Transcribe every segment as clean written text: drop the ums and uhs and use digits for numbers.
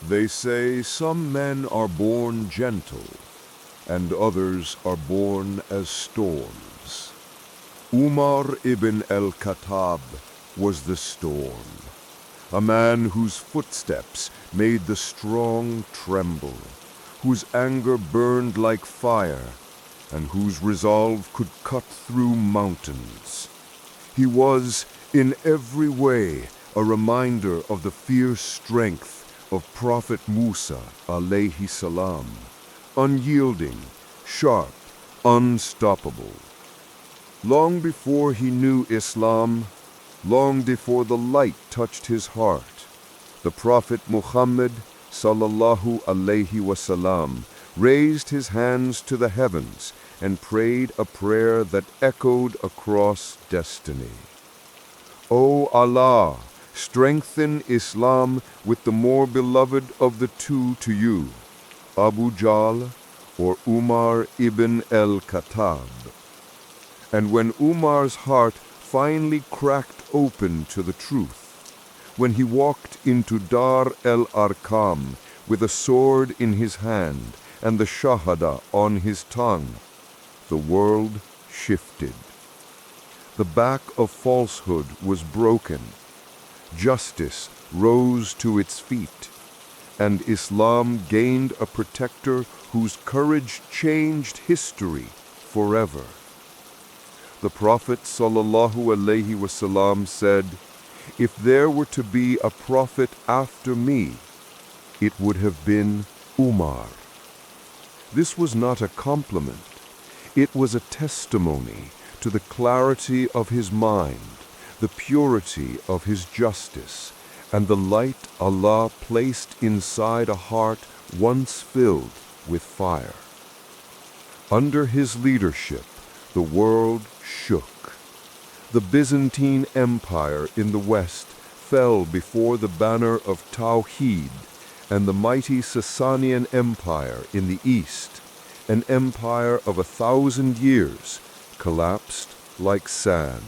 They say some men are born gentle, and others are born as storms. Umar Ibn Al-Khattab was the storm, a man whose footsteps made the strong tremble, whose anger burned like fire, and whose resolve could cut through mountains. He was, in every way, a reminder of the fierce strength of Prophet Musa alayhi salam, unyielding, sharp, unstoppable. Long before he knew Islam, long before the light touched his heart, the Prophet Muhammad sallallahu alayhi wasallam raised his hands to the heavens and prayed a prayer that echoed across destiny. O Allah, strengthen Islam with the more beloved of the two to you, Abu Jahl or Umar Ibn Al-Khattab. And when Umar's heart finally cracked open to the truth, when he walked into Dar el-Arqam with a sword in his hand and the Shahada on his tongue, the world shifted. The back of falsehood was broken. Justice rose to its feet, and Islam gained a protector whose courage changed history forever. The Prophet sallallahu alaihi wasallam said, "If there were to be a prophet after me, it would have been Umar." This was not a compliment. It was a testimony to the clarity of his mind, the purity of his justice, and the light Allah placed inside a heart once filled with fire. Under his leadership, the world shook. The Byzantine Empire in the west fell before the banner of Tawheed, and the mighty Sasanian Empire in the east, an empire of 1,000 years, collapsed like sand.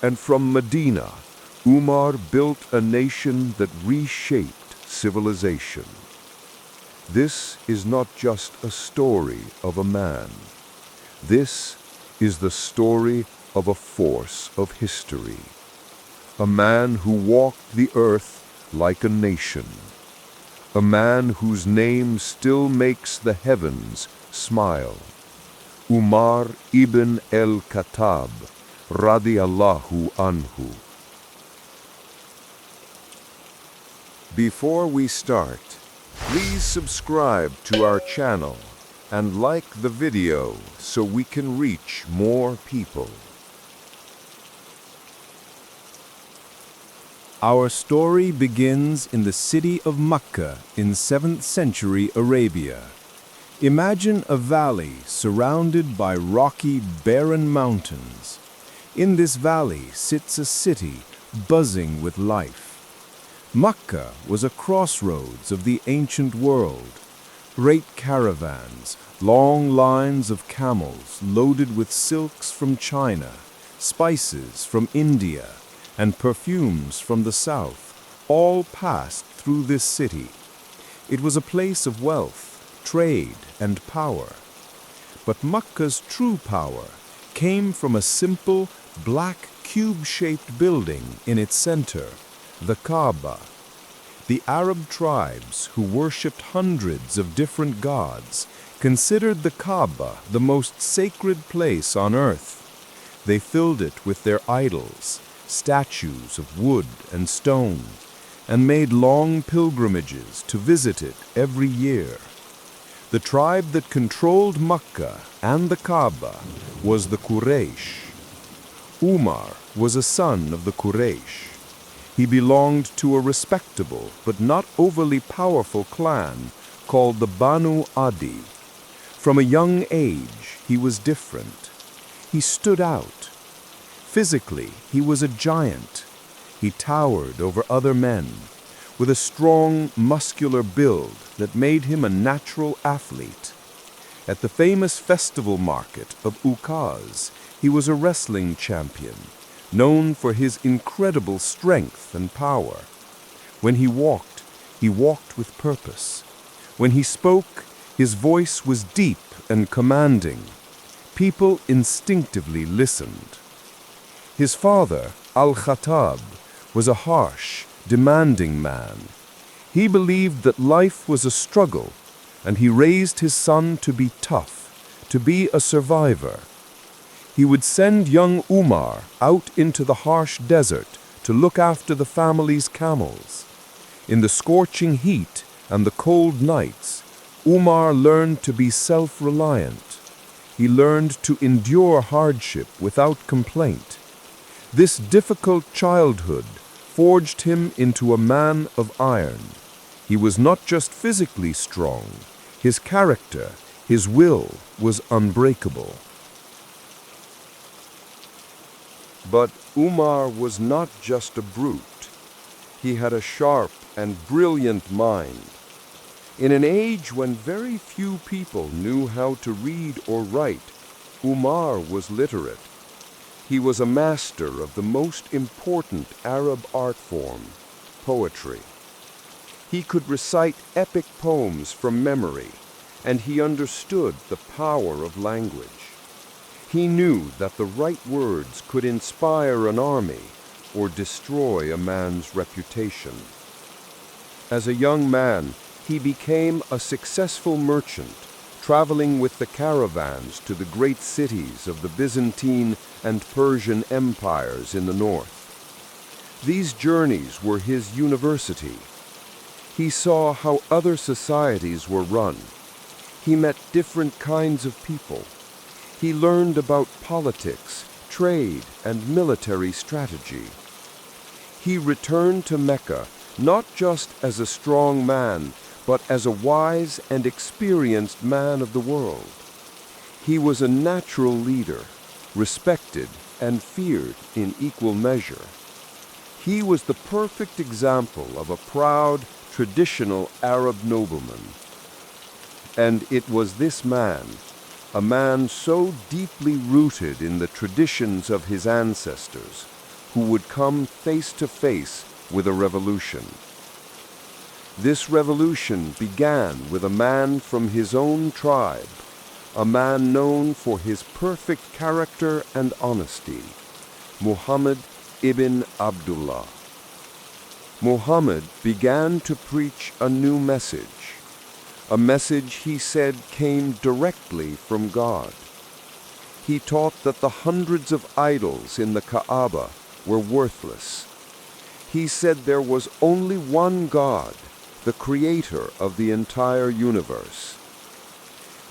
And from Medina, Umar built a nation that reshaped civilization. This is not just a story of a man. This is the story of a force of history. A man who walked the earth like a nation. A man whose name still makes the heavens smile. Umar Ibn Al-Khattab, radiyallahu anhu. Before we start, please subscribe to our channel and like the video so we can reach more people. Our story begins in the city of Mecca in 7th century Arabia. Imagine a valley surrounded by rocky, barren mountains. In this valley sits a city buzzing with life. Mecca was a crossroads of the ancient world. Great caravans, long lines of camels loaded with silks from China, spices from India, and perfumes from the south, all passed through this city. It was a place of wealth, trade, and power. But Mecca's true power came from a simple, black cube-shaped building in its center, the Kaaba. The Arab tribes, who worshipped hundreds of different gods, considered the Kaaba the most sacred place on earth. They filled it with their idols, statues of wood and stone, and made long pilgrimages to visit it every year. The tribe that controlled Mecca and the Kaaba was the Quraysh. Umar was a son of the Quraysh. He belonged to a respectable but not overly powerful clan called the Banu Adi. From a young age, he was different. He stood out. Physically, he was a giant. He towered over other men, with a strong, muscular build that made him a natural athlete. At the famous festival market of Ukaz, he was a wrestling champion, known for his incredible strength and power. When he walked, he walked with purpose. When he spoke, his voice was deep and commanding. People instinctively listened. His father, Al-Khattab, was a harsh, demanding man. He believed that life was a struggle, and he raised his son to be tough, to be a survivor. He would send young Umar out into the harsh desert to look after the family's camels. In the scorching heat and the cold nights, Umar learned to be self-reliant. He learned to endure hardship without complaint. This difficult childhood forged him into a man of iron. He was not just physically strong, his character, his will was unbreakable. But Umar was not just a brute. He had a sharp and brilliant mind. In an age when very few people knew how to read or write, Umar was literate. He was a master of the most important Arab art form, poetry. He could recite epic poems from memory, and he understood the power of language. He knew that the right words could inspire an army or destroy a man's reputation. As a young man, he became a successful merchant, traveling with the caravans to the great cities of the Byzantine and Persian empires in the north. These journeys were his university. He saw how other societies were run. He met different kinds of people. He learned about politics, trade, and military strategy. He returned to Mecca not just as a strong man, but as a wise and experienced man of the world. He was a natural leader, respected and feared in equal measure. He was the perfect example of a proud, traditional Arab nobleman. And it was this man, a man so deeply rooted in the traditions of his ancestors, who would come face to face with a revolution. This revolution began with a man from his own tribe, a man known for his perfect character and honesty, Muhammad ibn Abdullah. Muhammad began to preach a new message, a message he said came directly from God. He taught that the hundreds of idols in the Kaaba were worthless. He said there was only one God, the creator of the entire universe.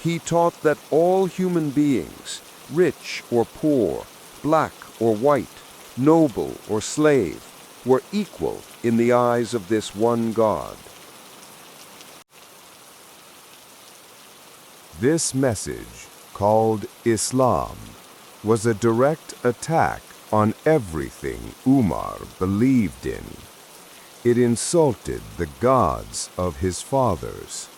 He taught that all human beings, rich or poor, black or white, noble or slave, were equal in the eyes of this one God. This message, called Islam, was a direct attack on everything Umar believed in. It insulted the gods of his fathers.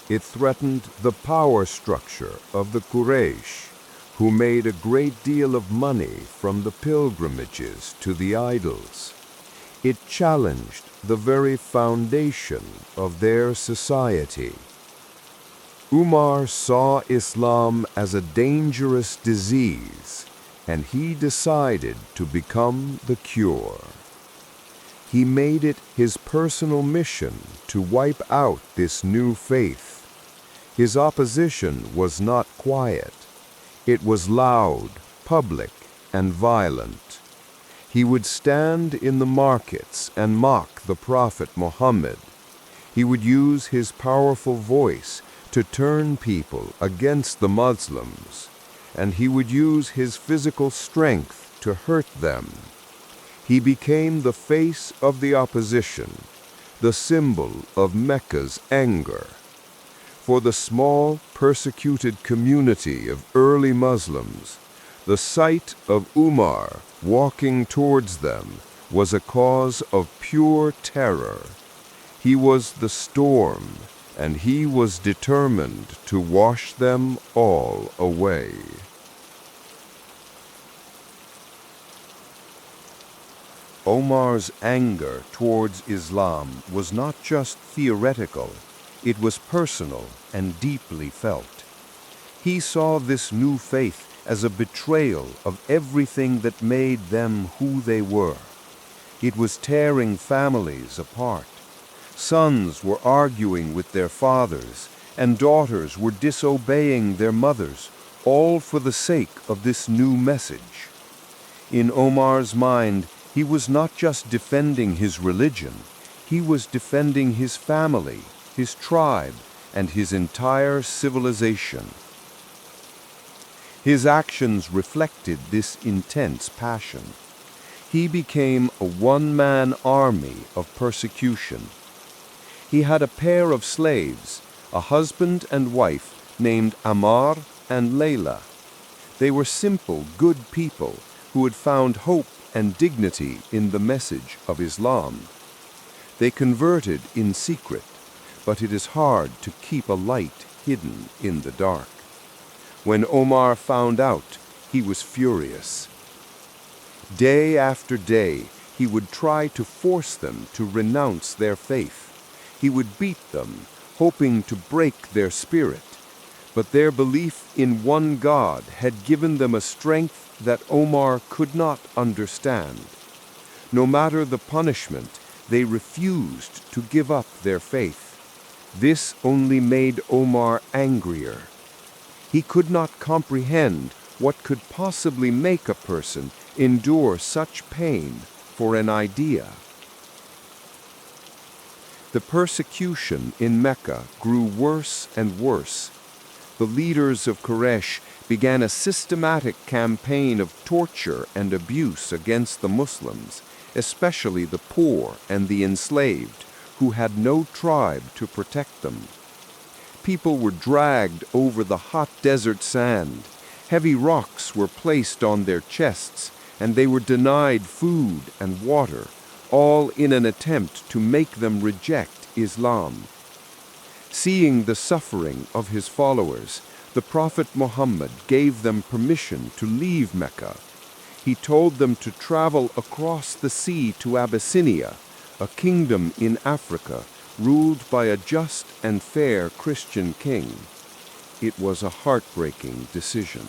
It threatened the power structure of the Quraysh, who made a great deal of money from the pilgrimages to the idols. It challenged the very foundation of their society. Umar saw Islam as a dangerous disease, and he decided to become the cure. He made it his personal mission to wipe out this new faith. His opposition was not quiet. It was loud, public, and violent. He would stand in the markets and mock the Prophet Muhammad. He would use his powerful voice to turn people against the Muslims, and he would use his physical strength to hurt them. He became the face of the opposition, the symbol of Mecca's anger. For the small, persecuted community of early Muslims, the sight of Umar walking towards them was a cause of pure terror. He was the storm, and he was determined to wash them all away. Omar's anger towards Islam was not just theoretical, it was personal and deeply felt. He saw this new faith as a betrayal of everything that made them who they were. It was tearing families apart. Sons were arguing with their fathers, and daughters were disobeying their mothers, all for the sake of this new message. In Omar's mind, he was not just defending his religion, he was defending his family, his tribe, and his entire civilization. His actions reflected this intense passion. He became a one-man army of persecution. He had a pair of slaves, a husband and wife named Ammar and Layla. They were simple, good people who had found hope and dignity in the message of Islam. They converted in secret, but it is hard to keep a light hidden in the dark. When Omar found out, he was furious. Day after day, he would try to force them to renounce their faith. He would beat them, hoping to break their spirit. But their belief in one God had given them a strength that Omar could not understand. No matter the punishment, they refused to give up their faith. This only made Omar angrier. He could not comprehend what could possibly make a person endure such pain for an idea. The persecution in Mecca grew worse and worse. The leaders of Quraysh began a systematic campaign of torture and abuse against the Muslims, especially the poor and the enslaved, who had no tribe to protect them. People were dragged over the hot desert sand. Heavy rocks were placed on their chests, and they were denied food and water, all in an attempt to make them reject Islam. Seeing the suffering of his followers, the Prophet Muhammad gave them permission to leave Mecca. He told them to travel across the sea to Abyssinia, a kingdom in Africa, ruled by a just and fair Christian king. It was a heartbreaking decision.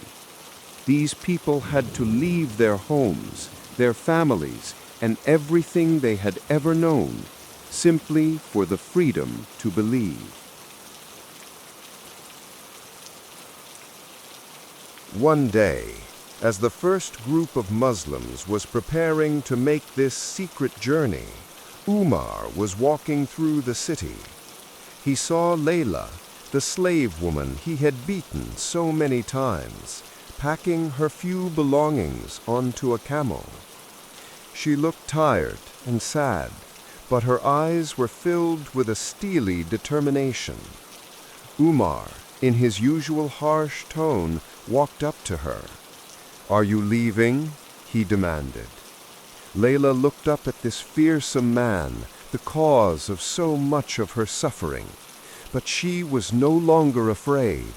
These people had to leave their homes, their families, and everything they had ever known, simply for the freedom to believe. One day, as the first group of Muslims was preparing to make this secret journey, Umar was walking through the city. He saw Layla, the slave woman he had beaten so many times, packing her few belongings onto a camel. She looked tired and sad, but her eyes were filled with a steely determination. Umar, in his usual harsh tone, walked up to her. "Are you leaving?" he demanded. Layla looked up at this fearsome man, the cause of so much of her suffering. But she was no longer afraid.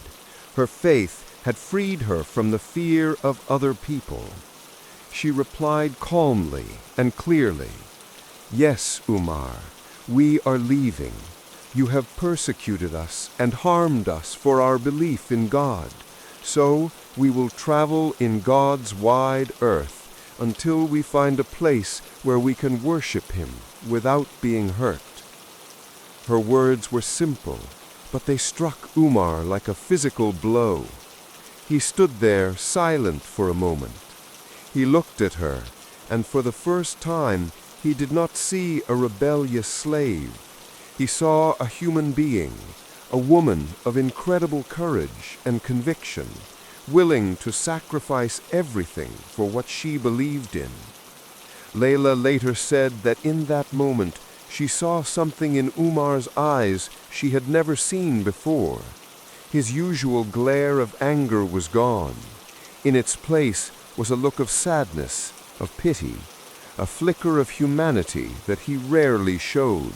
Her faith had freed her from the fear of other people. She replied calmly and clearly, "Yes, Umar, we are leaving. You have persecuted us and harmed us for our belief in God. So we will travel in God's wide earth until we find a place where we can worship Him without being hurt." Her words were simple, but they struck Umar like a physical blow. He stood there silent for a moment. He looked at her, and for the first time he did not see a rebellious slave. He saw a human being, a woman of incredible courage and conviction, willing to sacrifice everything for what she believed in. Layla later said that in that moment she saw something in Umar's eyes she had never seen before. His usual glare of anger was gone. In its place was a look of sadness, of pity, a flicker of humanity that he rarely showed.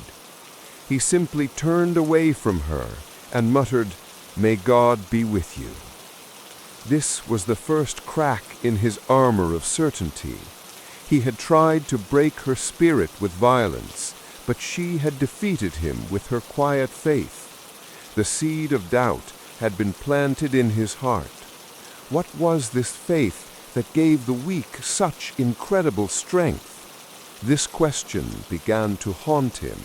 He simply turned away from her and muttered, "May God be with you." This was the first crack in his armor of certainty. He had tried to break her spirit with violence, but she had defeated him with her quiet faith. The seed of doubt had been planted in his heart. What was this faith that gave the weak such incredible strength? This question began to haunt him.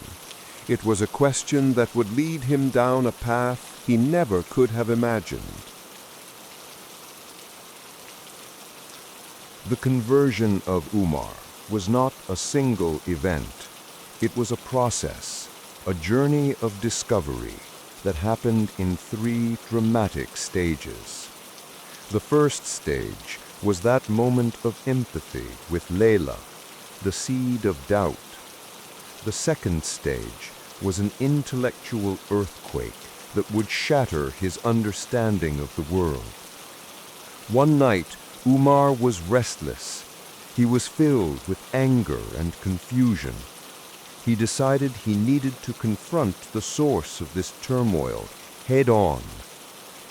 It was a question that would lead him down a path he never could have imagined. The conversion of Umar was not a single event. It was a process, a journey of discovery that happened in 3 dramatic stages. The first stage was that moment of empathy with Layla, the seed of doubt. The second stage was an intellectual earthquake that would shatter his understanding of the world. One night, Umar was restless. He was filled with anger and confusion. He decided he needed to confront the source of this turmoil head on.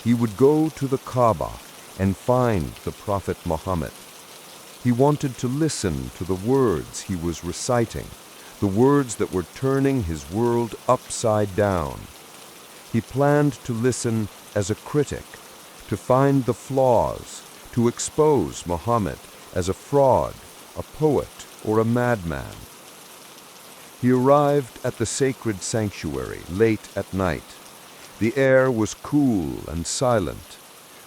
He would go to the Kaaba and find the Prophet Muhammad. He wanted to listen to the words he was reciting, the words that were turning his world upside down. He planned to listen as a critic, to find the flaws, to expose Muhammad as a fraud, a poet, or a madman. He arrived at the sacred sanctuary late at night. The air was cool and silent.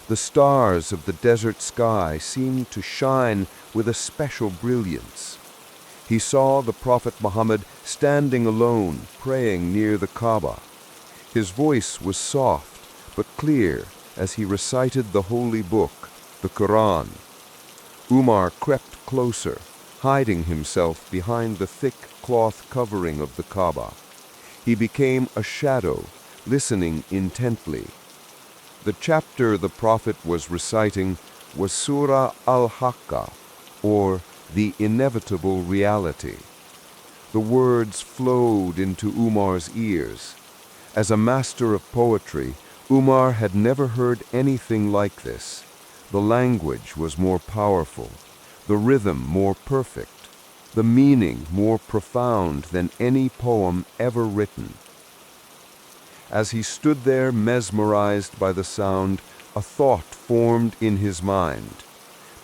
The stars of the desert sky seemed to shine with a special brilliance. He saw the Prophet Muhammad standing alone, praying near the Kaaba. His voice was soft but clear as he recited the holy book, the Quran. Umar crept closer, hiding himself behind the thick cloth covering of the Kaaba. He became a shadow, listening intently. The chapter the Prophet was reciting was Surah Al-Haqqa, or the inevitable reality. The words flowed into Umar's ears. As a master of poetry, Umar had never heard anything like this. The language was more powerful, the rhythm more perfect, the meaning more profound than any poem ever written. As he stood there mesmerized by the sound, a thought formed in his mind.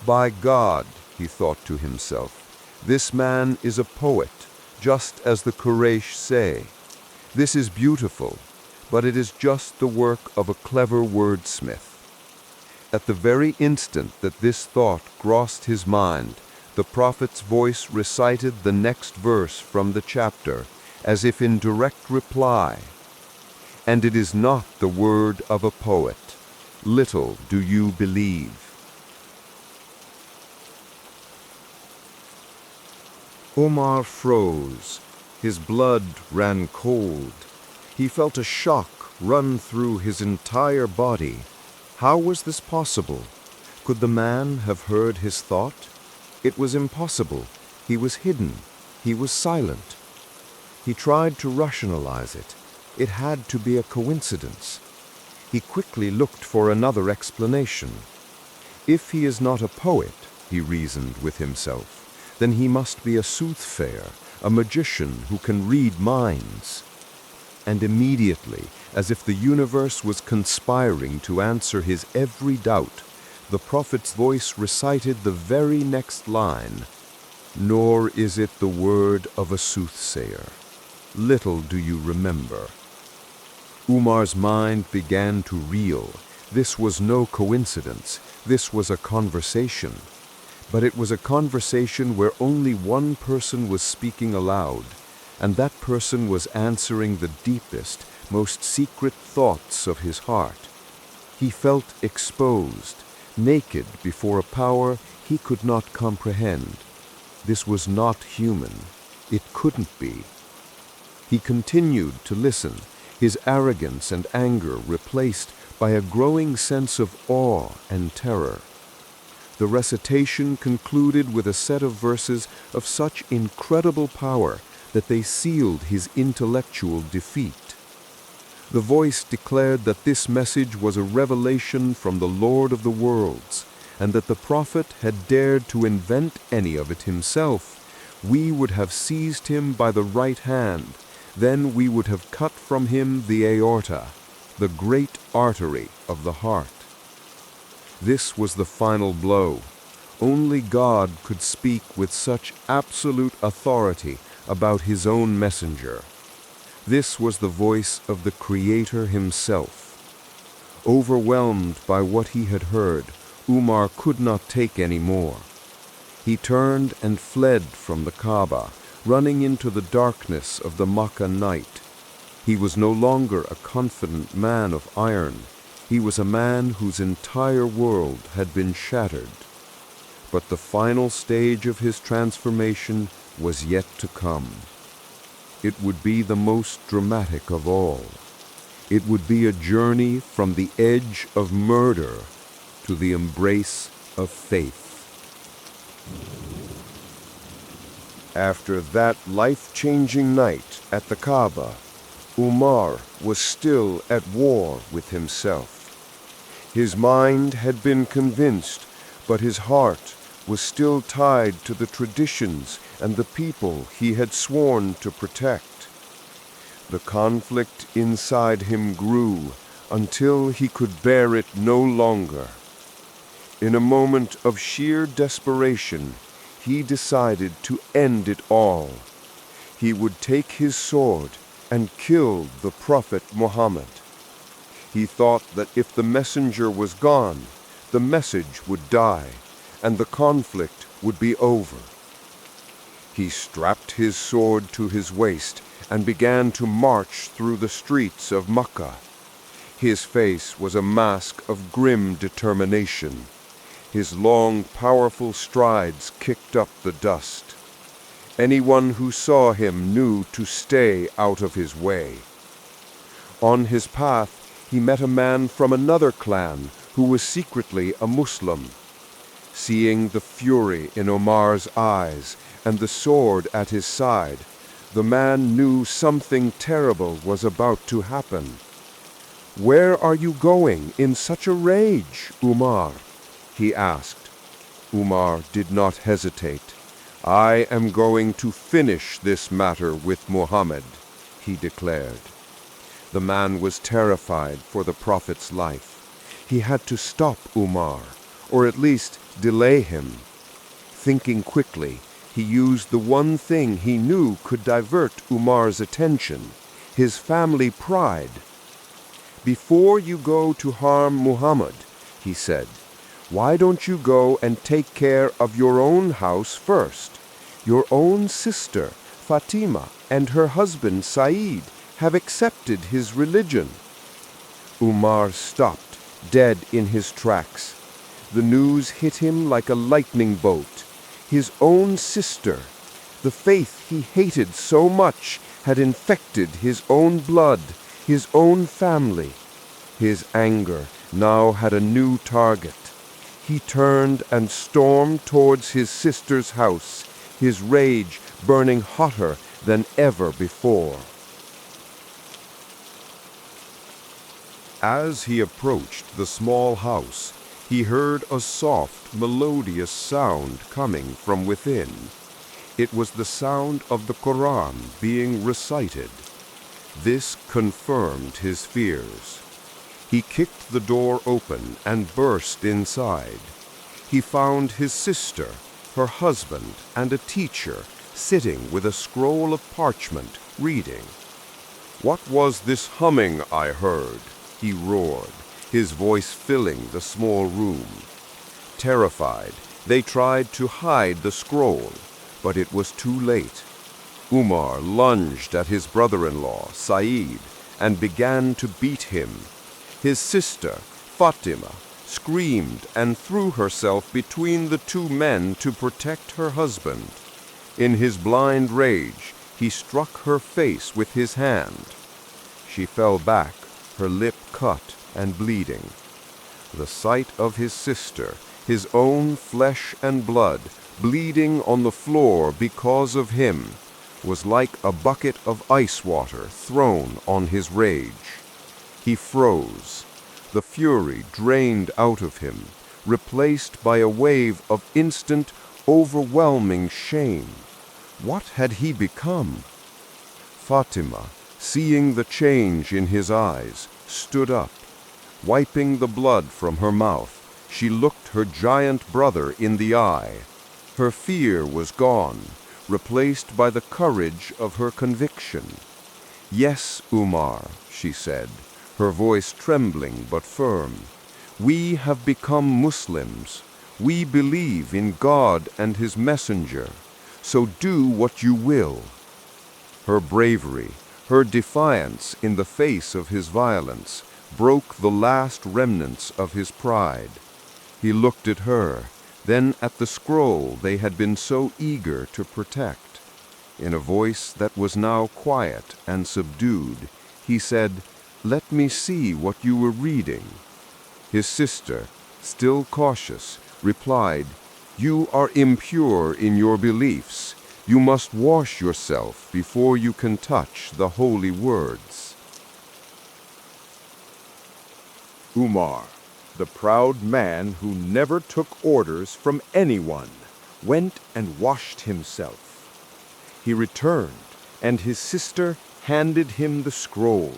By God, he thought to himself, this man is a poet, just as the Quraysh say. This is beautiful, but it is just the work of a clever wordsmith. At the very instant that this thought crossed his mind, the Prophet's voice recited the next verse from the chapter, as if in direct reply. And it is not the word of a poet. Little do you believe. Umar froze. His blood ran cold. He felt a shock run through his entire body. How was this possible? Could the man have heard his thought? It was impossible. He was hidden. He was silent. He tried to rationalize it. It had to be a coincidence. He quickly looked for another explanation. If he is not a poet, he reasoned with himself, then he must be a soothsayer, a magician who can read minds. And immediately, as if the universe was conspiring to answer his every doubt, the Prophet's voice recited the very next line, "Nor is it the word of a soothsayer. Little do you remember." Umar's mind began to reel. This was no coincidence. This was a conversation. But it was a conversation where only one person was speaking aloud, and that person was answering the deepest, most secret thoughts of his heart. He felt exposed, naked before a power he could not comprehend. This was not human. It couldn't be. He continued to listen, his arrogance and anger replaced by a growing sense of awe and terror. The recitation concluded with a set of verses of such incredible power that they sealed his intellectual defeat. The voice declared that this message was a revelation from the Lord of the worlds, and that the Prophet had dared to invent any of it himself, we would have seized him by the right hand. Then we would have cut from him the aorta, the great artery of the heart. This was the final blow. Only God could speak with such absolute authority about his own messenger. This was the voice of the Creator himself. Overwhelmed by what he had heard, Umar could not take any more. He turned and fled from the Kaaba, running into the darkness of the Makkah night. He was no longer a confident man of iron. He was a man whose entire world had been shattered. But the final stage of his transformation was yet to come. It would be the most dramatic of all. It would be a journey from the edge of murder to the embrace of faith. After that life-changing night at the Kaaba, Umar was still at war with himself. His mind had been convinced, but his heart was still tied to the traditions and the people he had sworn to protect. The conflict inside him grew until he could bear it no longer. In a moment of sheer desperation, he decided to end it all. He would take his sword and kill the Prophet Muhammad. He thought that if the messenger was gone, the message would die, and the conflict would be over. He strapped his sword to his waist and began to march through the streets of Makkah. His face was a mask of grim determination. His long, powerful strides kicked up the dust. Anyone who saw him knew to stay out of his way. On his path, he met a man from another clan who was secretly a Muslim. Seeing the fury in Umar's eyes and the sword at his side, the man knew something terrible was about to happen. "Where are you going in such a rage, Umar?" he asked. Umar did not hesitate. "I am going to finish this matter with Muhammad," he declared. The man was terrified for the Prophet's life. He had to stop Umar, or at least delay him. Thinking quickly, he used the one thing he knew could divert Umar's attention, his family pride. "Before you go to harm Muhammad," he said, "why don't you go and take care of your own house first? Your own sister, Fatima, and her husband, Said, have accepted his religion." Umar stopped, dead in his tracks. The news hit him like a lightning bolt. His own sister, the faith he hated so much, had infected his own blood, his own family. His anger now had a new target. He turned and stormed towards his sister's house, his rage burning hotter than ever before. As he approached the small house, he heard a soft, melodious sound coming from within. It was the sound of the Quran being recited. This confirmed his fears. He kicked the door open and burst inside. He found his sister, her husband, and a teacher sitting with a scroll of parchment, reading. "What was this humming I heard?" he roared, his voice filling the small room. Terrified, they tried to hide the scroll, but it was too late. Umar lunged at his brother-in-law, Said, and began to beat him. His sister, Fatima, screamed and threw herself between the two men to protect her husband. In his blind rage, he struck her face with his hand. She fell back, her lip cut and bleeding. The sight of his sister, his own flesh and blood, bleeding on the floor because of him, was like a bucket of ice water thrown on his rage. He froze. The fury drained out of him. replaced by a wave of instant, overwhelming shame. What had he become? Fatima, seeing the change in his eyes, stood up. Wiping the blood from her mouth, she looked her giant brother in the eye. Her fear was gone, replaced by the courage of her conviction. "Yes, Umar," she said, her voice trembling but firm. "We have become Muslims. We believe in God and His messenger. So do what you will." Her bravery, her defiance in the face of his violence, broke the last remnants of his pride. He looked at her, then at the scroll they had been so eager to protect. In a voice that was now quiet and subdued, he said, "Let me see what you were reading." His sister, still cautious, replied, "You are impure in your beliefs. You must wash yourself before you can touch the holy words." Umar, the proud man who never took orders from anyone, went and washed himself. He returned, and his sister handed him the scroll.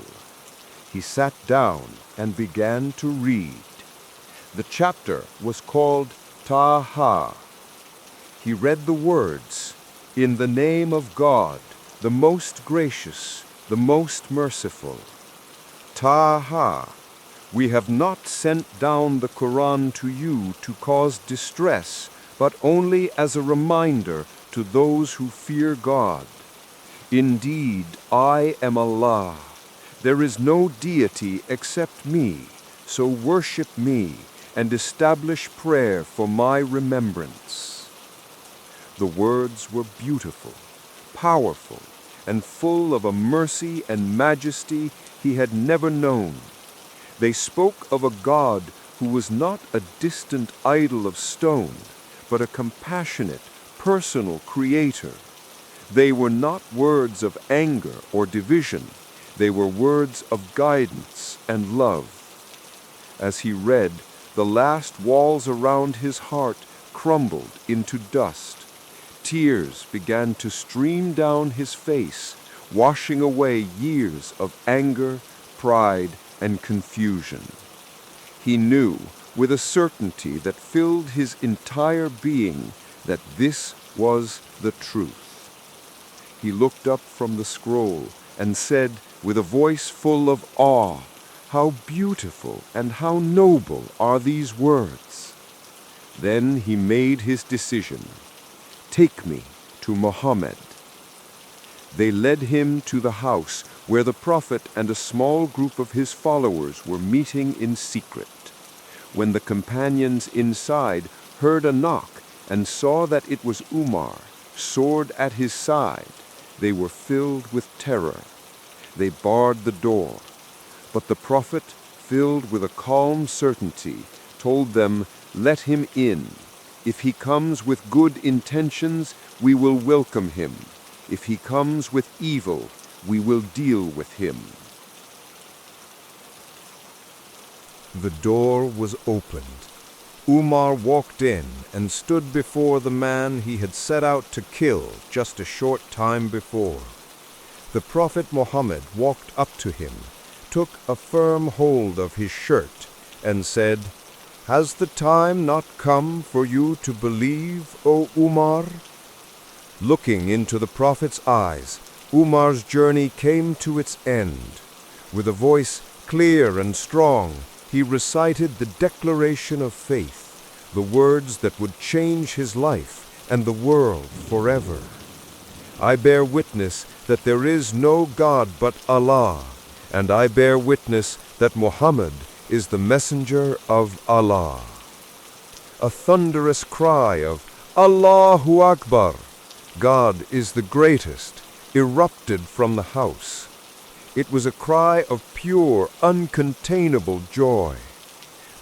He sat down and began to read. The chapter was called Taha. He read the words, "In the name of God, the most gracious, the most merciful." Taha. We have not sent down the Quran to you to cause distress, but only as a reminder to those who fear God. Indeed, I am Allah. There is no deity except me, so worship me and establish prayer for my remembrance. The words were beautiful, powerful, and full of a mercy and majesty he had never known. They spoke of a God who was not a distant idol of stone, but a compassionate, personal creator. They were not words of anger or division. They were words of guidance and love. As he read, the last walls around his heart crumbled into dust. Tears began to stream down his face, washing away years of anger, pride, and confusion. He knew, with a certainty that filled his entire being, that this was the truth. He looked up from the scroll and said, with a voice full of awe, "How beautiful and how noble are these words." Then he made his decision. "Take me to Muhammad." They led him to the house where the Prophet and a small group of his followers were meeting in secret. When the companions inside heard a knock and saw that it was Umar, sword at his side, they were filled with terror. They barred the door. But the Prophet, filled with a calm certainty, told them, "Let him in. If he comes with good intentions, we will welcome him. If he comes with evil, we will deal with him." The door was opened. Umar walked in and stood before the man he had set out to kill just a short time before. The Prophet Muhammad walked up to him, took a firm hold of his shirt, and said, "Has the time not come for you to believe, O Umar?" Looking into the Prophet's eyes, Umar's journey came to its end. With a voice clear and strong, he recited the declaration of faith, the words that would change his life and the world forever. "I bear witness that there is no God but Allah, and I bear witness that Muhammad is the messenger of Allah." A thunderous cry of "Allahu Akbar! God is the greatest!" erupted from the house. It was a cry of pure, uncontainable joy.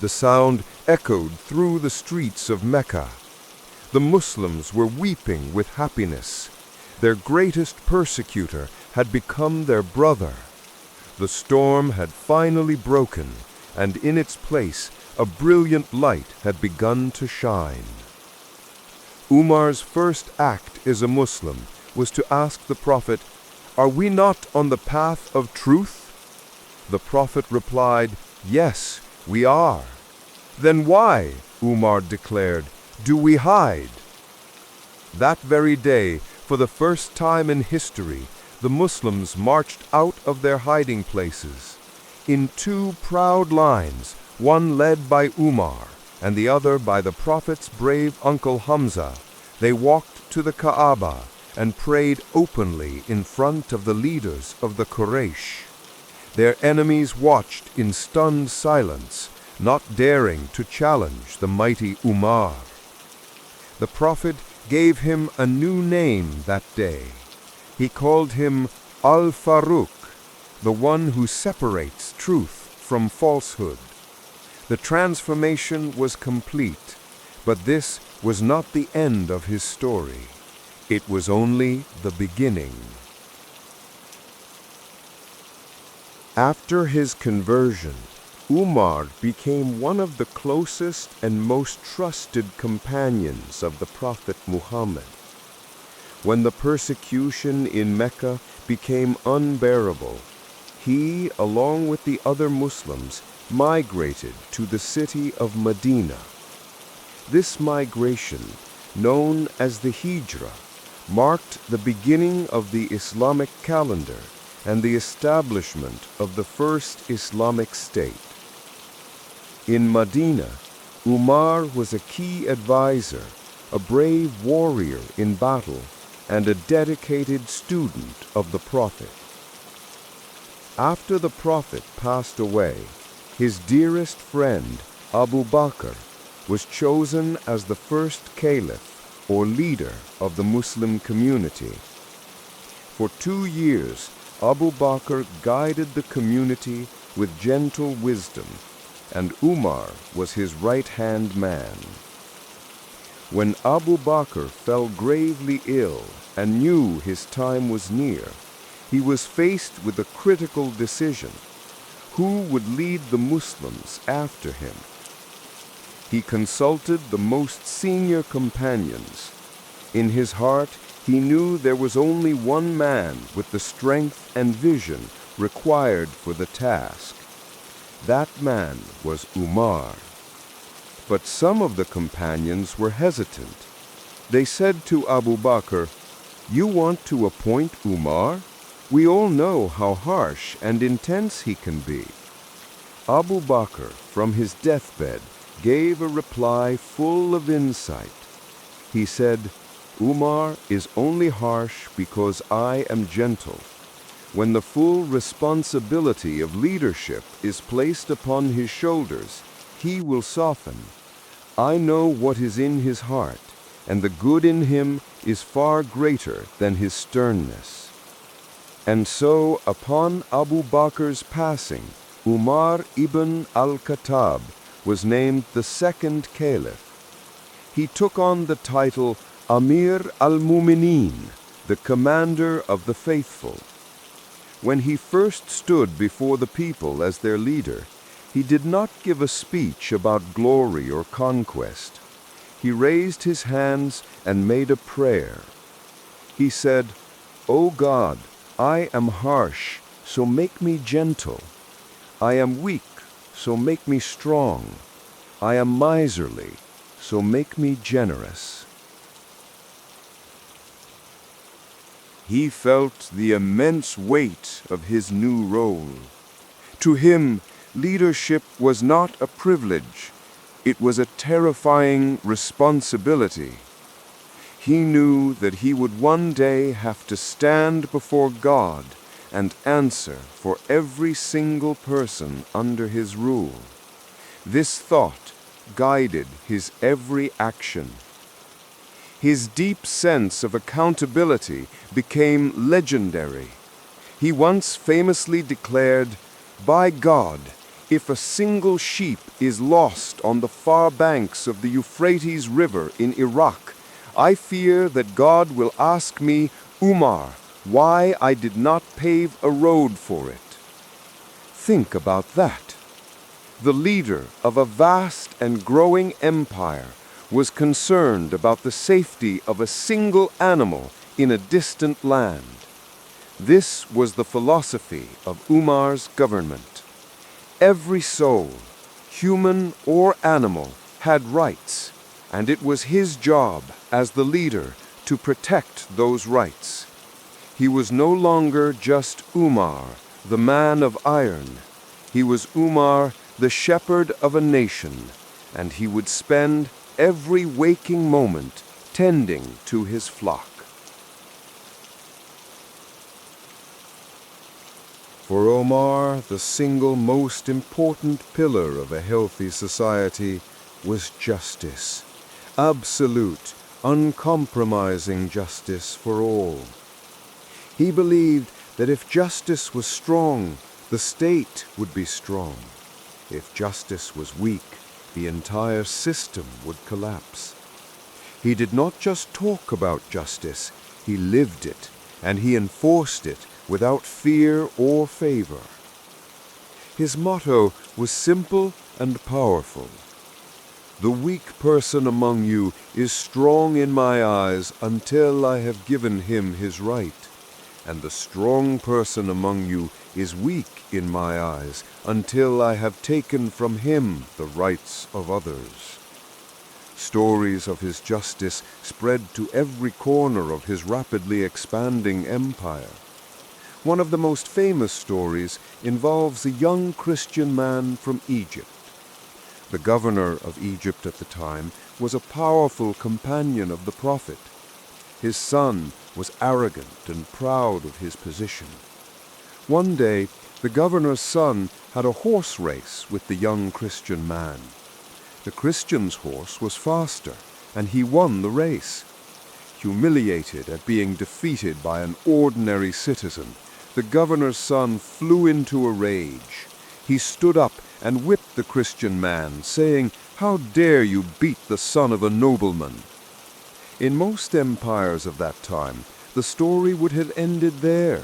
The sound echoed through the streets of Mecca. The Muslims were weeping with happiness. Their greatest persecutor had become their brother. The storm had finally broken, and in its place a brilliant light had begun to shine. Umar's first act as a Muslim was to ask the Prophet, "Are we not on the path of truth?" The Prophet replied, "Yes, we are." "Then why," Umar declared, "do we hide?" That very day, for the first time in history, the Muslims marched out of their hiding places. In two proud lines, one led by Umar and the other by the Prophet's brave uncle Hamza, they walked to the Kaaba and prayed openly in front of the leaders of the Quraysh. Their enemies watched in stunned silence, not daring to challenge the mighty Umar. The Prophet gave him a new name that day. He called him Al-Faruq, the one who separates truth from falsehood. The transformation was complete, but this was not the end of his story. It was only the beginning. After his conversion, Umar became one of the closest and most trusted companions of the Prophet Muhammad. When the persecution in Mecca became unbearable, he, along with the other Muslims, migrated to the city of Medina. This migration, known as the Hijra, marked the beginning of the Islamic calendar and the establishment of the first Islamic state. In Medina, Umar was a key advisor, a brave warrior in battle, and a dedicated student of the Prophet. After the Prophet passed away, his dearest friend, Abu Bakr, was chosen as the first caliph, or leader of the Muslim community. For 2 years, Abu Bakr guided the community with gentle wisdom, and Umar was his right-hand man. When Abu Bakr fell gravely ill and knew his time was near, he was faced with a critical decision: who would lead the Muslims after him? He consulted the most senior companions. In his heart, he knew there was only one man with the strength and vision required for the task. That man was Umar. But some of the companions were hesitant. They said to Abu Bakr, "You want to appoint Umar? We all know how harsh and intense he can be." Abu Bakr, from his deathbed, gave a reply full of insight. He said, "Umar is only harsh because I am gentle. When the full responsibility of leadership is placed upon his shoulders, he will soften. I know what is in his heart, and the good in him is far greater than his sternness." And so, upon Abu Bakr's passing, Umar Ibn Al-Khattab was named the second caliph. He took on the title Amir al-Mu'mineen, the commander of the faithful. When he first stood before the people as their leader, he did not give a speech about glory or conquest. He raised his hands and made a prayer. He said, "O God, I am harsh, so make me gentle. I am weak, so make me strong. I am miserly, so make me generous." He felt the immense weight of his new role. To him, leadership was not a privilege. It was a terrifying responsibility. He knew that he would one day have to stand before God and answer for every single person under his rule. This thought guided his every action. His deep sense of accountability became legendary. He once famously declared, "By God, if a single sheep is lost on the far banks of the Euphrates River in Iraq, I fear that God will ask me, Umar, why I did not pave a road for it." Think about that. the leader of a vast and growing empire, was concerned about the safety of a single animal in a distant land. This was the philosophy of Umar's government. Every soul, human or animal, had rights, and it was his job as the leader to protect those rights. He was no longer just Umar, the man of iron. He was Umar, the shepherd of a nation, and he would spend every waking moment tending to his flock. For Omar, the single most important pillar of a healthy society was justice. Absolute, uncompromising justice for all. He believed that if justice was strong, the state would be strong. If justice was weak, the entire system would collapse. He did not just talk about justice, he lived it, and he enforced it without fear or favor. His motto was simple and powerful. The weak person among you is strong in my eyes until I have given him his right, and the strong person among you is weak in my eyes until I have taken from him the rights of others. Stories of his justice spread to every corner of his rapidly expanding empire. One of the most famous stories involves a young Christian man from Egypt. The governor of Egypt at the time was a powerful companion of the prophet. His son was arrogant and proud of his position. One day, the governor's son had a horse race with the young Christian man. The Christian's horse was faster, and he won the race. Humiliated at being defeated by an ordinary citizen, the governor's son flew into a rage. He stood up and whipped the Christian man, saying, "How dare you beat the son of a nobleman?" In most empires of that time, the story would have ended there.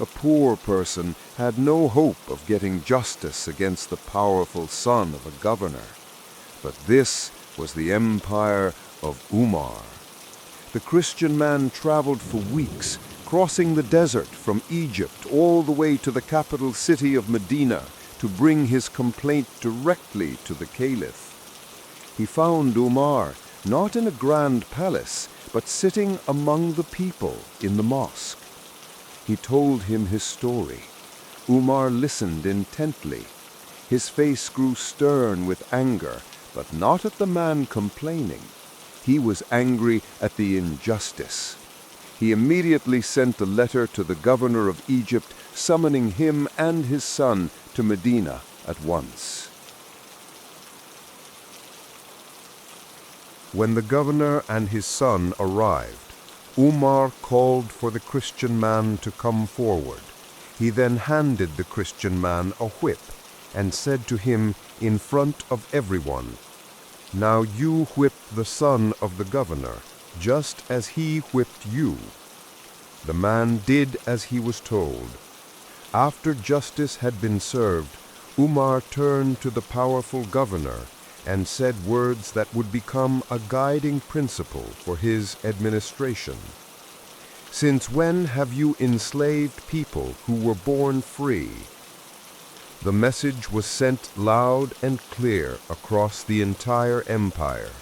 A poor person had no hope of getting justice against the powerful son of a governor. But this was the empire of Umar. The Christian man traveled for weeks, crossing the desert from Egypt all the way to the capital city of Medina to bring his complaint directly to the caliph. He found Umar not in a grand palace, but sitting among the people in the mosque. He told him his story. Umar listened intently. His face grew stern with anger, but not at the man complaining. He was angry at the injustice. He immediately sent a letter to the governor of Egypt, summoning him and his son to Medina at once. When the governor and his son arrived, Umar called for the Christian man to come forward. He then handed the Christian man a whip and said to him in front of everyone, "Now you whip the son of the governor, just as he whipped you." The man did as he was told. After justice had been served, Umar turned to the powerful governor and said words that would become a guiding principle for his administration. "Since when have you enslaved people who were born free?" The message was sent loud and clear across the entire empire.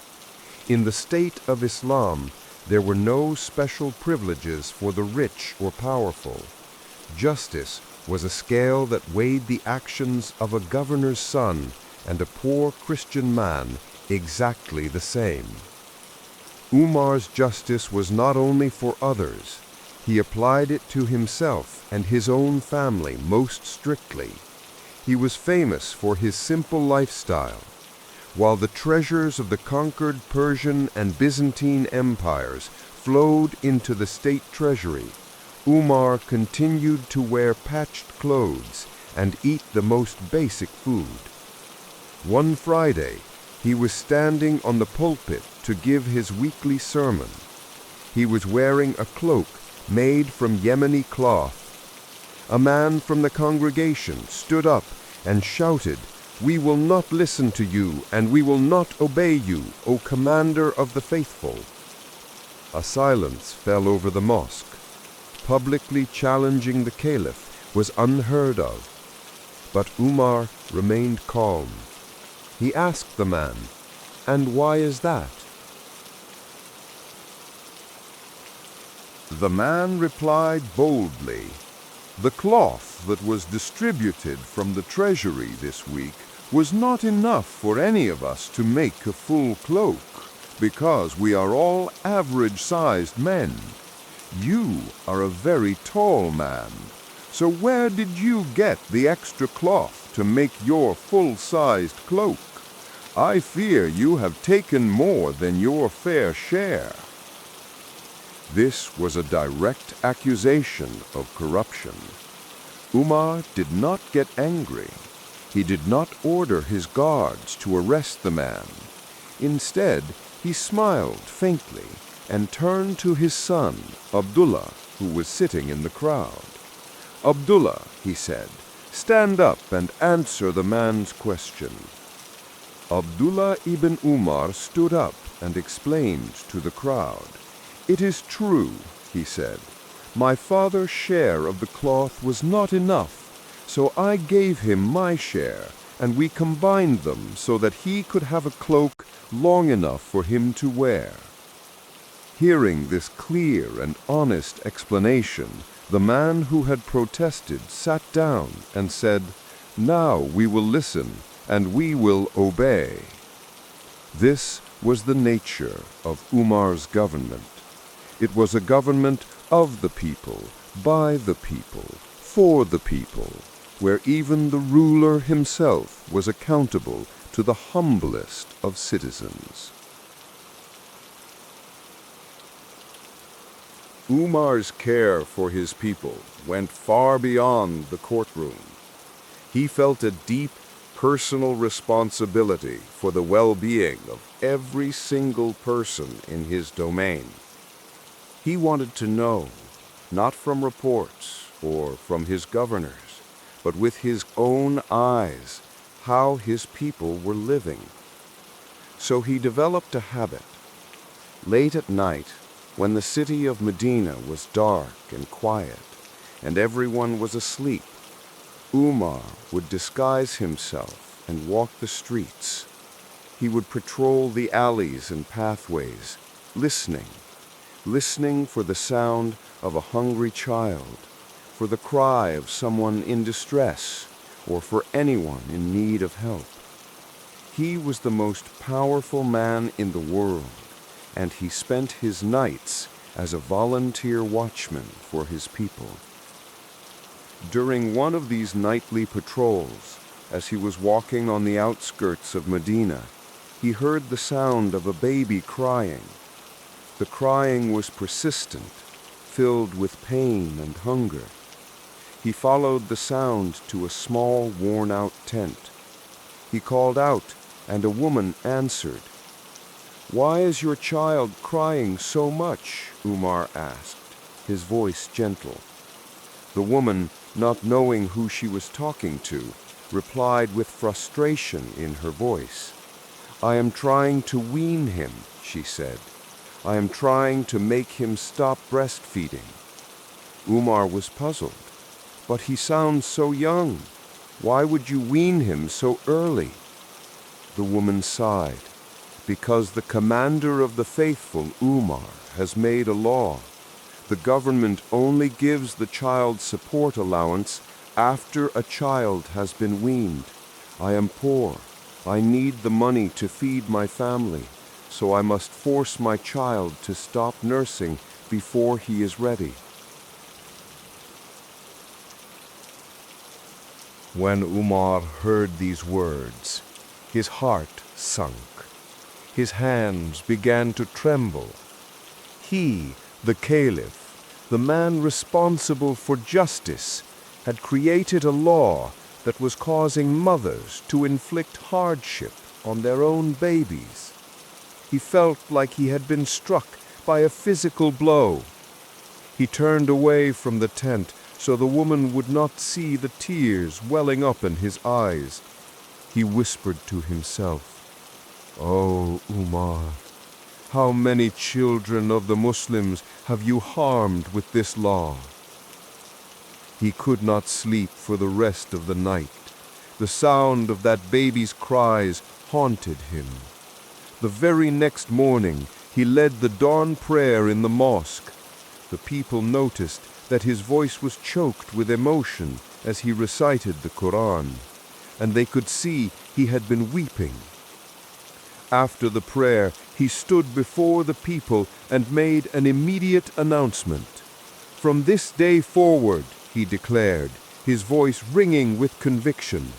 In the state of Islam, there were no special privileges for the rich or powerful. Justice was a scale that weighed the actions of a governor's son and a poor Christian man exactly the same. Umar's justice was not only for others, he applied it to himself and his own family most strictly. He was famous for his simple lifestyle. While the treasures of the conquered Persian and Byzantine empires flowed into the state treasury, Umar continued to wear patched clothes and eat the most basic food. One Friday, he was standing on the pulpit to give his weekly sermon. He was wearing a cloak made from Yemeni cloth. A man from the congregation stood up and shouted, "We will not listen to you, and we will not obey you, O commander of the faithful." A silence fell over the mosque. Publicly challenging the caliph was unheard of. But Umar remained calm. He asked the man, "And why is that?" The man replied boldly, "The cloth that was distributed from the treasury this week was not enough for any of us to make a full cloak, because we are all average-sized men. You are a very tall man, so where did you get the extra cloth to make your full-sized cloak? I fear you have taken more than your fair share." This was a direct accusation of corruption. Umar did not get angry. He did not order his guards to arrest the man. Instead, he smiled faintly and turned to his son, Abdullah, who was sitting in the crowd. "Abdullah," he said, "stand up and answer the man's question." Abdullah ibn Umar stood up and explained to the crowd. "It is true," he said. "My father's share of the cloth was not enough, so I gave him my share, and we combined them so that he could have a cloak long enough for him to wear." Hearing this clear and honest explanation, the man who had protested sat down and said, "Now we will listen and we will obey." This was the nature of Umar's government. It was a government of the people, by the people, for the people, where even the ruler himself was accountable to the humblest of citizens. Umar's care for his people went far beyond the courtroom. He felt a deep personal responsibility for the well-being of every single person in his domain. He wanted to know, not from reports or from his governors, but with his own eyes, how his people were living. So he developed a habit. Late at night, when the city of Medina was dark and quiet, and everyone was asleep, Umar would disguise himself and walk the streets. He would patrol the alleys and pathways, listening for the sound of a hungry child, for the cry of someone in distress, or for anyone in need of help. He was the most powerful man in the world, and he spent his nights as a volunteer watchman for his people. During one of these nightly patrols, as he was walking on the outskirts of Medina, he heard the sound of a baby crying. The crying was persistent, filled with pain and hunger. He followed the sound to a small, worn-out tent. He called out, and a woman answered. "Why is your child crying so much?" Umar asked, his voice gentle. The woman, not knowing who she was talking to, replied with frustration in her voice. "I am trying to wean him," she said. "I am trying to make him stop breastfeeding." Umar was puzzled. "But he sounds so young. Why would you wean him so early?" The woman sighed. "Because the commander of the faithful, Umar, has made a law. The government only gives the child support allowance after a child has been weaned. I am poor. I need the money to feed my family, so I must force my child to stop nursing before he is ready." When Umar heard these words, his heart sunk. His hands began to tremble. He, the caliph, the man responsible for justice, had created a law that was causing mothers to inflict hardship on their own babies. He felt like he had been struck by a physical blow. He turned away from the tent so the woman would not see the tears welling up in his eyes. He whispered to himself, "Oh, Umar, how many children of the Muslims have you harmed with this law?" He could not sleep for the rest of the night. The sound of that baby's cries haunted him. The very next morning, he led the dawn prayer in the mosque. The people noticed that his voice was choked with emotion as he recited the Quran, and they could see he had been weeping. After the prayer, he stood before the people and made an immediate announcement. "From this day forward," he declared, his voice ringing with conviction,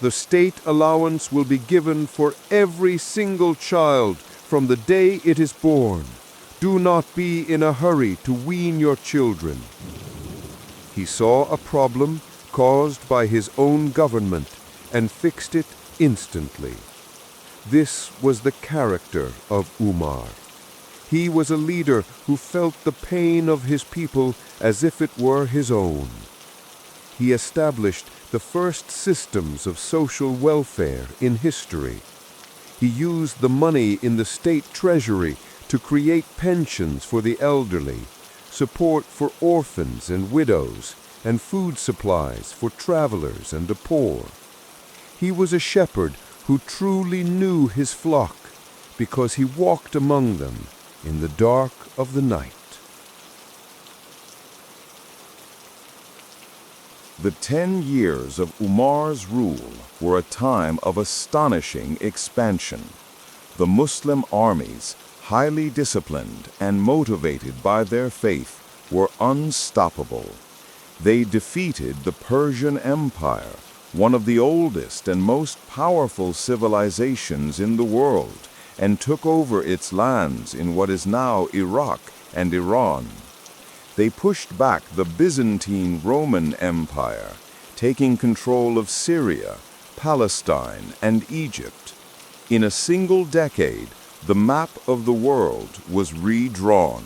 "the state allowance will be given for every single child from the day it is born. Do not be in a hurry to wean your children." He saw a problem caused by his own government and fixed it instantly. This was the character of Umar. He was a leader who felt the pain of his people as if it were his own. He established the first systems of social welfare in history. He used the money in the state treasury to create pensions for the elderly, support for orphans and widows, and food supplies for travelers and the poor. He was a shepherd who truly knew his flock because he walked among them in the dark of the night. The 10 years of Umar's rule were a time of astonishing expansion. The Muslim armies, highly disciplined and motivated by their faith, were unstoppable. They defeated the Persian Empire, one of the oldest and most powerful civilizations in the world, and took over its lands in what is now Iraq and Iran. They pushed back the Byzantine Roman Empire, taking control of Syria, Palestine, and Egypt. In a single decade, the map of the world was redrawn.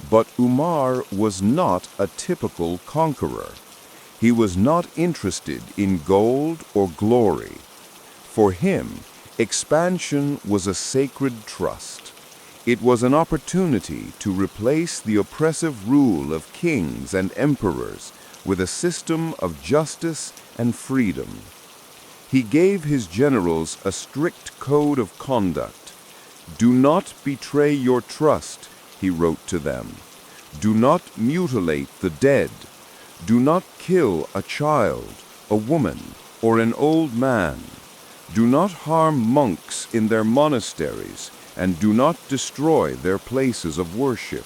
But Umar was not a typical conqueror. He was not interested in gold or glory. For him, expansion was a sacred trust. It was an opportunity to replace the oppressive rule of kings and emperors with a system of justice and freedom. He gave his generals a strict code of conduct. "Do not betray your trust," he wrote to them. "Do not mutilate the dead. Do not kill a child, a woman, or an old man. Do not harm monks in their monasteries, and do not destroy their places of worship."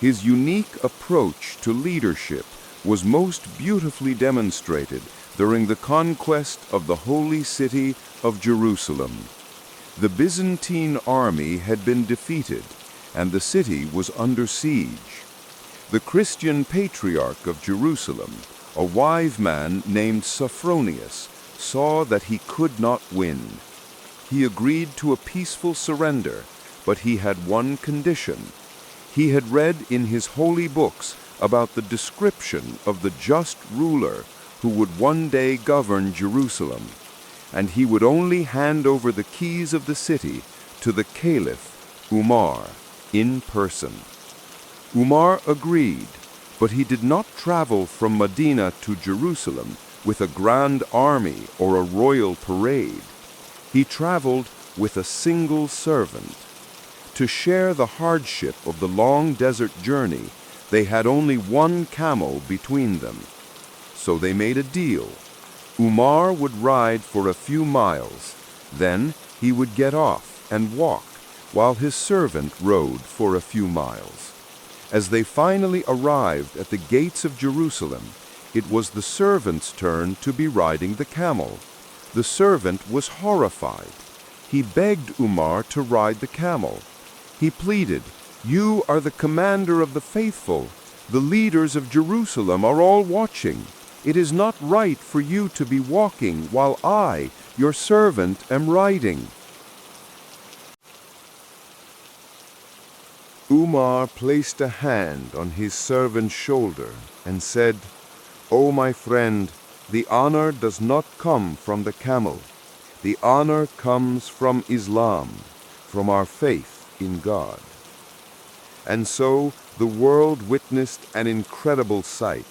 His unique approach to leadership was most beautifully demonstrated during the conquest of the holy city of Jerusalem. The Byzantine army had been defeated, and the city was under siege. The Christian patriarch of Jerusalem, a wise man named Sophronius, saw that he could not win. He agreed to a peaceful surrender, but he had one condition. He had read in his holy books about the description of the just ruler who would one day govern Jerusalem, and he would only hand over the keys of the city to the Caliph Umar in person. Umar agreed, but he did not travel from Medina to Jerusalem with a grand army or a royal parade. He traveled with a single servant. To share the hardship of the long desert journey, they had only one camel between them. So they made a deal. Umar would ride for a few miles, then he would get off and walk, while his servant rode for a few miles. As they finally arrived at the gates of Jerusalem, it was the servant's turn to be riding the camel. The servant was horrified. He begged Umar to ride the camel. He pleaded, "You are the commander of the faithful. The leaders of Jerusalem are all watching. It is not right for you to be walking while I, your servant, am riding." Umar placed a hand on his servant's shoulder and said, "O my friend, The honor does not come from the camel. The honor comes from Islam, from our faith in God. And so the world witnessed an incredible sight.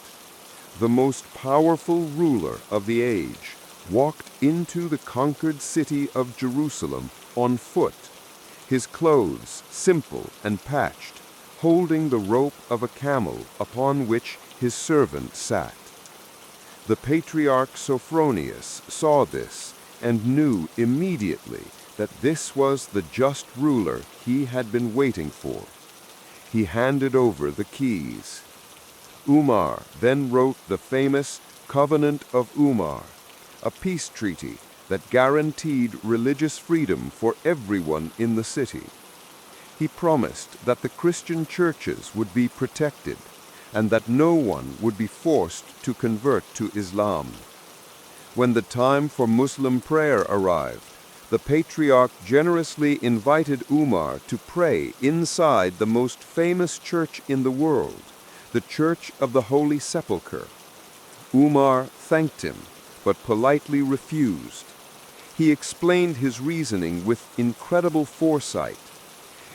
The most powerful ruler of the age walked into the conquered city of Jerusalem on foot, his clothes simple and patched, holding the rope of a camel upon which his servant sat. The patriarch Sophronius saw this and knew immediately that this was the just ruler he had been waiting for. He handed over the keys. Umar then wrote the famous Covenant of Umar, a peace treaty that guaranteed religious freedom for everyone in the city. He promised that the Christian churches would be protected and that no one would be forced to convert to Islam. When the time for Muslim prayer arrived, the patriarch generously invited Umar to pray inside the most famous church in the world, the Church of the Holy Sepulchre. Umar thanked him, but politely refused. He explained his reasoning with incredible foresight.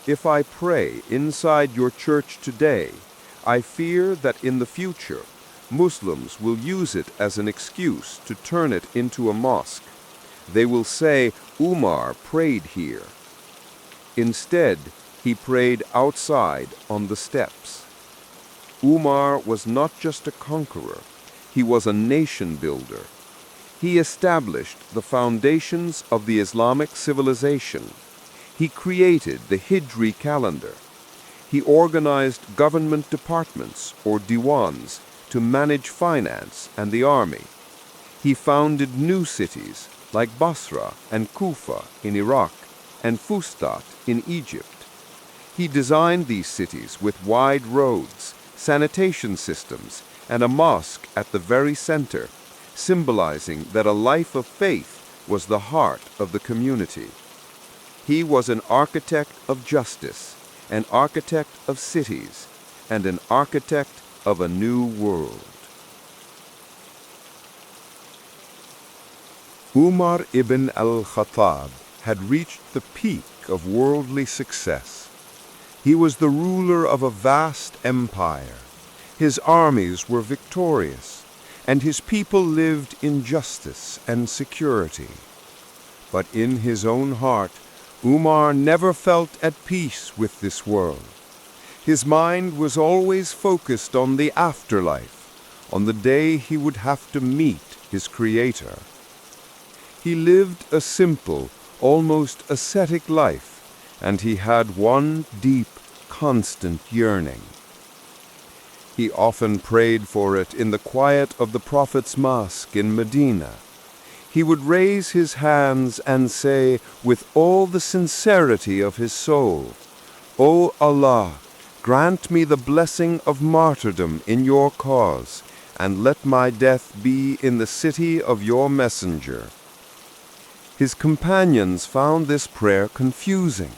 "If I pray inside your church today, I fear that in the future, Muslims will use it as an excuse to turn it into a mosque. They will say, 'Umar prayed here.' Instead, he prayed outside on the steps." Umar was not just a conqueror, he was a nation builder. He established the foundations of the Islamic civilization. He created the Hijri calendar. He organized government departments, or diwans, to manage finance and the army. He founded new cities like Basra and Kufa in Iraq and Fustat in Egypt. He designed these cities with wide roads, sanitation systems, and a mosque at the very center, symbolizing that a life of faith was the heart of the community. He was an architect of justice, an architect of cities, and an architect of a new world. Umar Ibn Al-Khattab had reached the peak of worldly success. He was the ruler of a vast empire. His armies were victorious, and his people lived in justice and security. But in his own heart, Umar never felt at peace with this world. His mind was always focused on the afterlife, on the day he would have to meet his Creator. He lived a simple, almost ascetic life, and he had one deep, constant yearning. He often prayed for it in the quiet of the Prophet's mosque in Medina. He would raise his hands and say, with all the sincerity of his soul, "O Allah, grant me the blessing of martyrdom in your cause, and let my death be in the city of your messenger." His companions found this prayer confusing.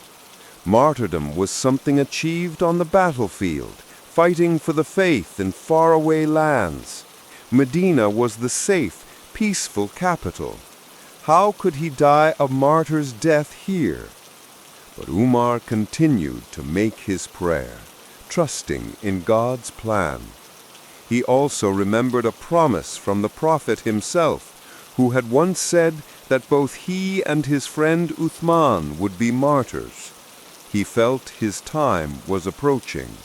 Martyrdom was something achieved on the battlefield, fighting for the faith in faraway lands. Medina was the safe, peaceful capital. How could he die a martyr's death here? But Umar continued to make his prayer, trusting in God's plan. He also remembered a promise from the Prophet himself, who had once said that both he and his friend Uthman would be martyrs. He felt his time was approaching.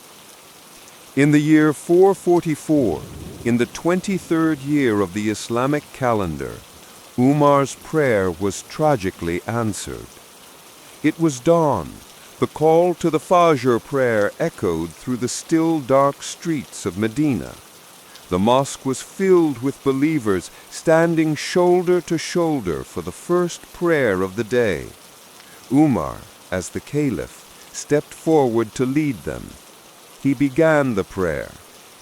In the year 444, in the 23rd year of the Islamic calendar, Umar's prayer was tragically answered. It was dawn. The call to the Fajr prayer echoed through the still dark streets of Medina. The mosque was filled with believers standing shoulder to shoulder for the first prayer of the day. Umar, as the caliph, stepped forward to lead them. He began the prayer,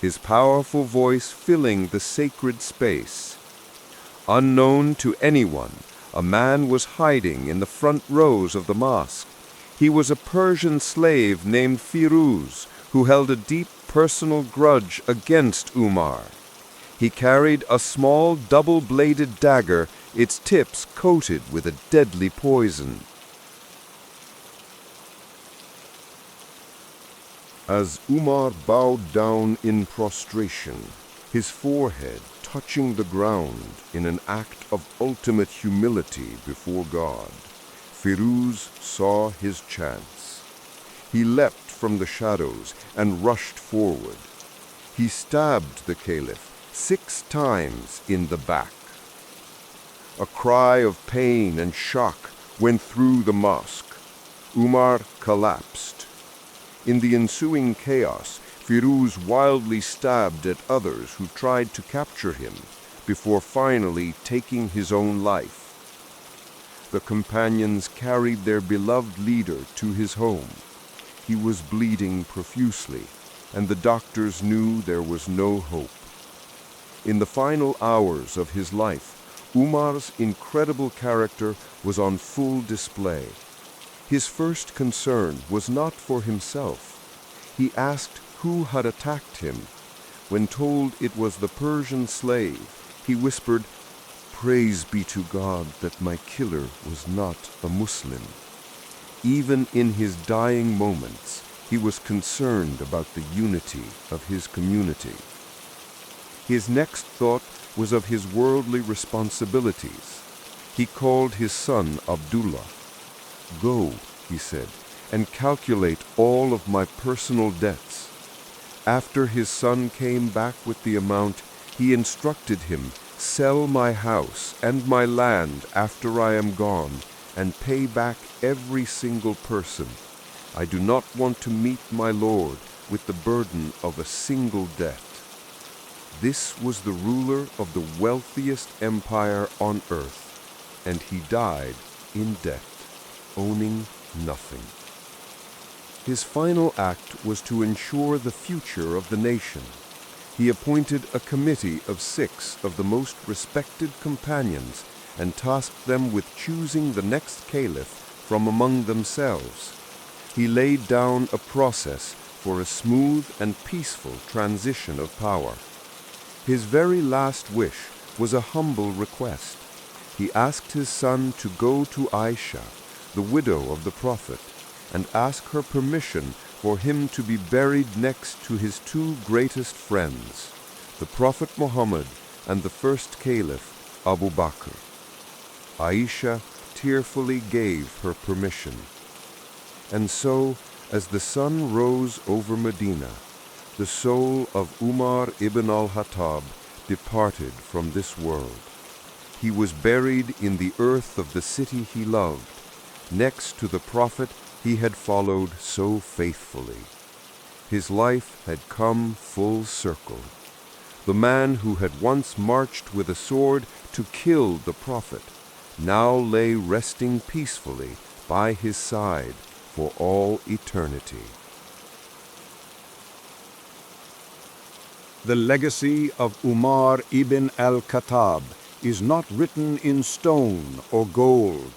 his powerful voice filling the sacred space. Unknown to anyone, a man was hiding in the front rows of the mosque. He was a Persian slave named Firuz, who held a deep personal grudge against Umar. He carried a small double-bladed dagger, its tips coated with a deadly poison. As Umar bowed down in prostration, his forehead touching the ground in an act of ultimate humility before God, Firuz saw his chance. He leapt from the shadows and rushed forward. He stabbed the caliph 6 times in the back. A cry of pain and shock went through the mosque. Umar collapsed. In the ensuing chaos, Firuz wildly stabbed at others who tried to capture him, before finally taking his own life. The companions carried their beloved leader to his home. He was bleeding profusely, and the doctors knew there was no hope. In the final hours of his life, Umar's incredible character was on full display. His first concern was not for himself. He asked who had attacked him. When told it was the Persian slave, he whispered, "Praise be to God that my killer was not a Muslim." Even in his dying moments, he was concerned about the unity of his community. His next thought was of his worldly responsibilities. He called his son Abdullah. "Go," he said, "and calculate all of my personal debts." After his son came back with the amount, he instructed him, "Sell my house and my land after I am gone, and pay back every single person. I do not want to meet my Lord with the burden of a single debt." This was the ruler of the wealthiest empire on earth, and he died in debt, owning nothing. His final act was to ensure the future of the nation. He appointed a committee of 6 of the most respected companions and tasked them with choosing the next caliph from among themselves. He laid down a process for a smooth and peaceful transition of power. His very last wish was a humble request. He asked his son to go to Aisha, the widow of the Prophet, and ask her permission for him to be buried next to his 2 greatest friends, the Prophet Muhammad and the first caliph, Abu Bakr. Aisha tearfully gave her permission. And so, as the sun rose over Medina, the soul of Umar Ibn Al-Khattab departed from this world. He was buried in the earth of the city he loved, next to the Prophet he had followed so faithfully. His life had come full circle. The man who had once marched with a sword to kill the Prophet now lay resting peacefully by his side for all eternity. The legacy of Umar Ibn Al-Khattab is not written in stone or gold.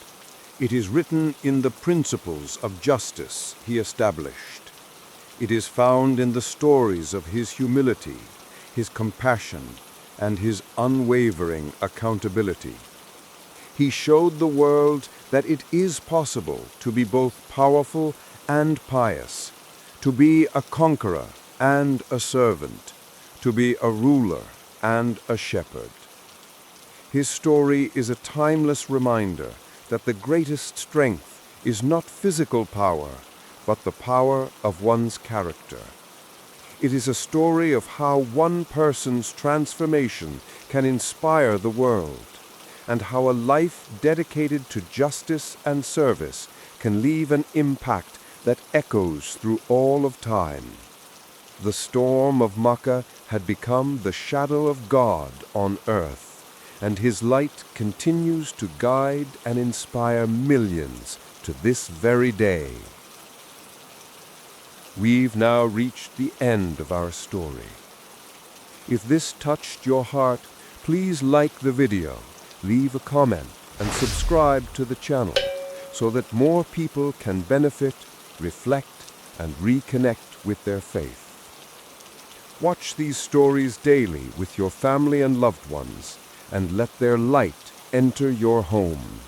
It is written in the principles of justice he established. It is found in the stories of his humility, his compassion, and his unwavering accountability. He showed the world that it is possible to be both powerful and pious, to be a conqueror and a servant, to be a ruler and a shepherd. His story is a timeless reminder that the greatest strength is not physical power, but the power of one's character. It is a story of how one person's transformation can inspire the world, and how a life dedicated to justice and service can leave an impact that echoes through all of time. The storm of Makkah had become the shadow of God on earth, and his light continues to guide and inspire millions to this very day. We've now reached the end of our story. If this touched your heart, please like the video, leave a comment, and subscribe to the channel so that more people can benefit, reflect, and reconnect with their faith. Watch these stories daily with your family and loved ones, and let their light enter your home.